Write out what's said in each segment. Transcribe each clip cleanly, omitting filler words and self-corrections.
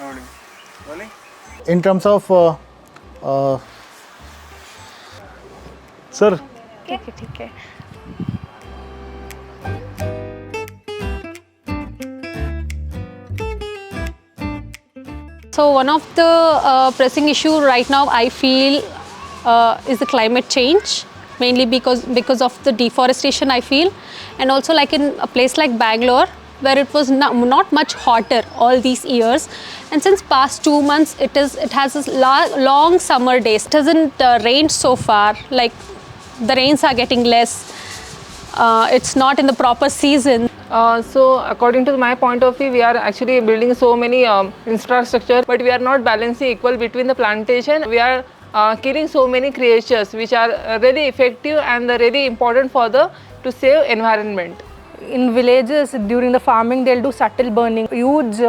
ನೋಡಿ बोली In terms of sir ठीक है. So one of the pressing issue right now I feel is the climate change, mainly because of the deforestation I feel, and also like in a place like Bangalore where it was not much hotter all these years, and since past 2 months it has this long summer days. It hasn't rained so far, like the rains are getting less. It's not in the proper season. So according to my point of view, we are actually building so many infrastructure, but we are not balancing equal between the plantation. We are killing so many creatures which are really effective and really important for the to save environment. In villages during the farming they'll do subtle burning. Huge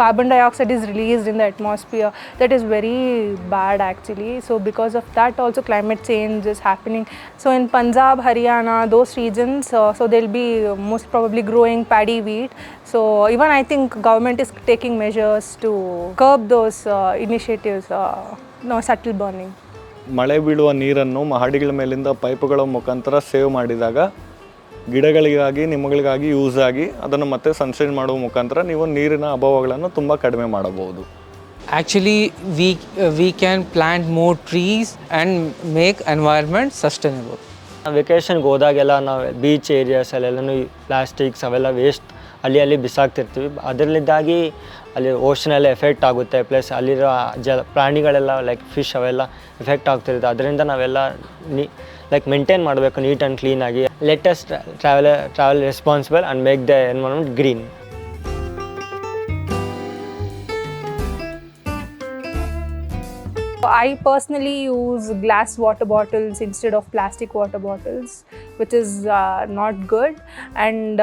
carbon dioxide is released in the atmosphere. That is very bad actually. So because of that also climate change is happening. So in Punjab, Haryana, those regions, so they'll be most probably growing paddy wheat. So even I think government is taking measures to curb those initiatives, subtle burning. ಮಳೆ ಬೀಳುವ ನೀರನ್ನು ಮಹಡಿಗಳ ಮೇಲಿಂದ ಪೈಪುಗಳ ಮುಖಾಂತರ save ಮಾಡಿದಾಗ ಗಿಡಗಳಿಗಾಗಿ ನಿಮ್ಮಗಳಿಗಾಗಿ use ಆಗಿ ಅದನ್ನು ಮತ್ತೆ sunshine ಮಾಡುವ ಮುಖಾಂತರ ನೀವು ನೀರಿನ ಅಭಾವಗಳನ್ನು ತುಂಬ ಕಡಿಮೆ ಮಾಡಬಹುದು. Actually we can plant more trees and make environment sustainable. ವೆಕೇಷನ್ಗೆ ಹೋದಾಗೆಲ್ಲ ನಾವು ಬೀಚ್ ಏರಿಯಾಸಲ್ಲೆಲ್ಲನೂ ಪ್ಲಾಸ್ಟಿಕ್ಸ್ ಅವೆಲ್ಲ ವೇಸ್ಟ್ ಅಲ್ಲಿ ಬಿಸಾಕ್ತಿರ್ತೀವಿ. ಅದರಲ್ಲಿದ್ದಾಗಿ ಅಲ್ಲಿ ಓಷನೆಲ್ಲ ಎಫೆಕ್ಟ್ ಆಗುತ್ತೆ, ಪ್ಲಸ್ ಅಲ್ಲಿರೋ ಪ್ರಾಣಿಗಳೆಲ್ಲ ಲೈಕ್ ಫಿಶ್ ಅವೆಲ್ಲ ಎಫೆಕ್ಟ್ ಆಗ್ತಿರುತ್ತೆ. ಅದರಿಂದ ನಾವೆಲ್ಲ ಲೈಕ್ ಮೇಂಟೈನ್ ಮಾಡಬೇಕು ನೀಟ್ ಆ್ಯಂಡ್ ಕ್ಲೀನಾಗಿ. Let us travel responsible and make the environment green. I personally use glass water bottles instead of plastic water bottles, which is not good. And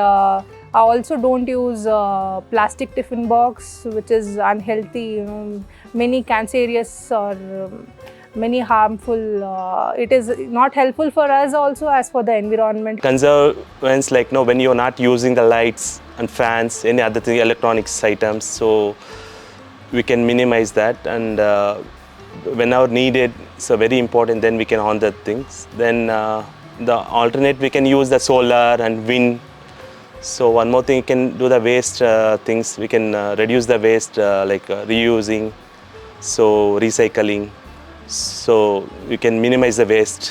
I also don't use plastic tiffin box, which is unhealthy. Many cancerous or many harmful. It is not helpful for us also as for the environment. Conservance, like when you're not using the lights and fans, any other thing, electronics items, so we can minimize that. And whenever needed, so very important, then we can on the things. Then the alternate, we can use the solar and wind. So one more thing, you can do the waste things. We can reduce the waste, like reusing, so recycling. So you can minimize the waste.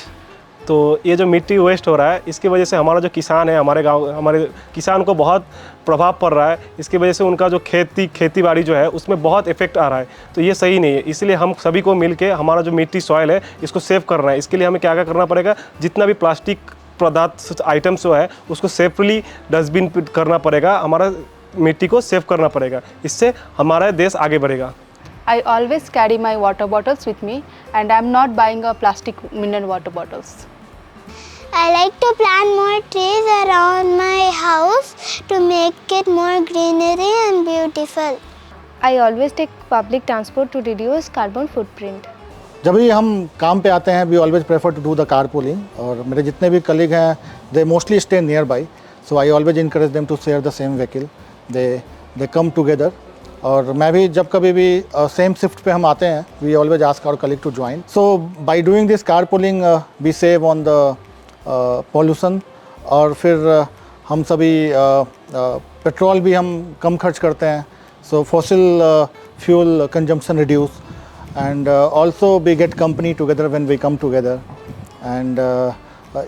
तो ये जो मिट्टी waste हो रहा है, इसकी वजह से हमारा जो किसान है, हमारे किसान को बहुत प्रभाव पड़ रहा है. इसकी वजह से उनका जो खेती बाड़ी जो है उसमें बहुत इफेक्ट आ रहा है. तो ये सही नहीं है. इसलिए हम सभी को मिलके हमारा जो मिट्टी सॉइल है इसको सेव करना है. इसके लिए हमें क्या करना पड़ेगा, जितना भी प्लास्टिक पदार्थ आइटम्स जो है उसको सेफली डस्टबिन करना पड़ेगा. हमारा मिट्टी को सेव करना पड़ेगा. इससे हमारा देश आगे बढ़ेगा. I always carry my water bottles with me, and I'm not buying a plastic mineral water bottles. I like to plant more trees around my house to make it more greenery and beautiful. I always take public transport to reduce carbon footprint. जब भी हम काम पे आते हैं we always prefer to do the car pooling. और मेरे जितने भी कलीग हैं they mostly stay nearby, so I always encourage them to share the same vehicle. They come together. और मैं भी जब कभी भी सेम शिफ्ट पे हम आते हैं we always ask our colleague to join. So by doing this car pooling we save on the pollution. और फिर हम सभी पेट्रोल भी हम कम खर्च करते हैं. So fossil fuel consumption reduce. And also we get company together when we come together. And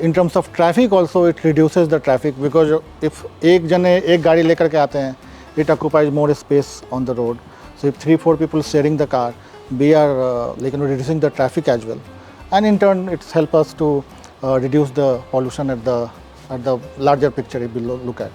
in terms of traffic also it reduces the traffic, because if एक जने एक गाड़ी लेकर के आते हैं it occupies more space on the road. So if 3-4 people sharing the car, we are reducing the traffic as well. And in turn it's help us to reduce the pollution at the larger picture if we look at.